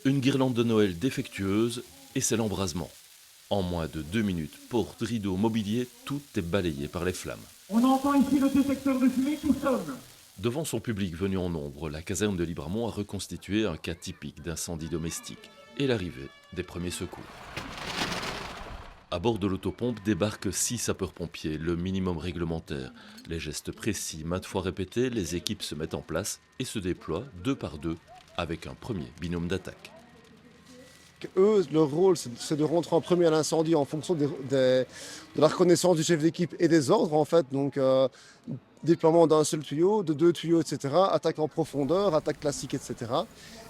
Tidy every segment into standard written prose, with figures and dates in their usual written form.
Une guirlande de Noël défectueuse et c'est l'embrasement. En moins de 2 minutes, portes, rideaux, mobilier, tout est balayé par les flammes. On entend ici le détecteur de fumée qui sonne. Devant son public venu en nombre, la caserne de Libramont a reconstitué un cas typique d'incendie domestique et l'arrivée des premiers secours. À bord de l'autopompe débarquent 6 sapeurs-pompiers, le minimum réglementaire. Les gestes précis, maintes fois répétés, les équipes se mettent en place et se déploient 2 par 2 avec un premier binôme d'attaque. Eux, leur rôle, c'est de rentrer en premier à l'incendie en fonction de la reconnaissance du chef d'équipe et des ordres, en fait. Donc, déploiement d'un seul tuyau, de 2 tuyaux, etc. Attaque en profondeur, attaque classique, etc.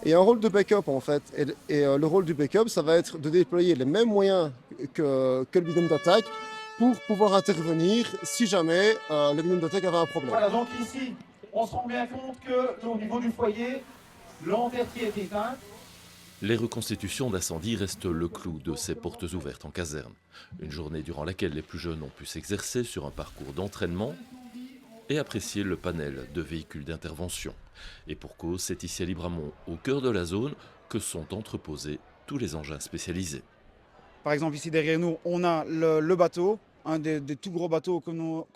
Et un rôle de backup, en fait. Le rôle du backup, ça va être de déployer les mêmes moyens que le binôme d'attaque pour pouvoir intervenir si jamais le binôme d'attaque avait un problème. Voilà, donc ici, on se rend bien compte que au niveau du foyer, l'envertie est éteinte. Les reconstitutions d'incendie restent le clou de ces portes ouvertes en caserne. Une journée durant laquelle les plus jeunes ont pu s'exercer sur un parcours d'entraînement et apprécier le panel de véhicules d'intervention. Et pour cause, c'est ici à Libramont, au cœur de la zone, que sont entreposés tous les engins spécialisés. Par exemple, ici derrière nous, on a le bateau, un des tout gros bateaux que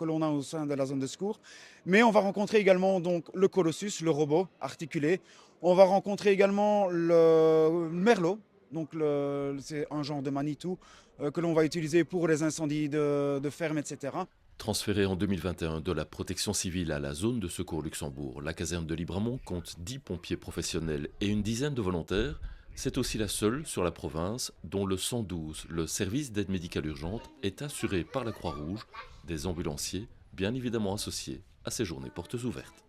l'on a au sein de la zone de secours. Mais on va rencontrer également donc, le Colossus, le robot articulé. On va rencontrer également le Merlot, donc c'est un genre de Manitou que l'on va utiliser pour les incendies de ferme, etc. Transférée en 2021 de la protection civile à la zone de secours Luxembourg, la caserne de Libramont compte 10 pompiers professionnels et une dizaine de volontaires. C'est aussi la seule sur la province dont le 112, le service d'aide médicale urgente, est assuré par la Croix-Rouge, des ambulanciers bien évidemment associés à ces journées portes ouvertes.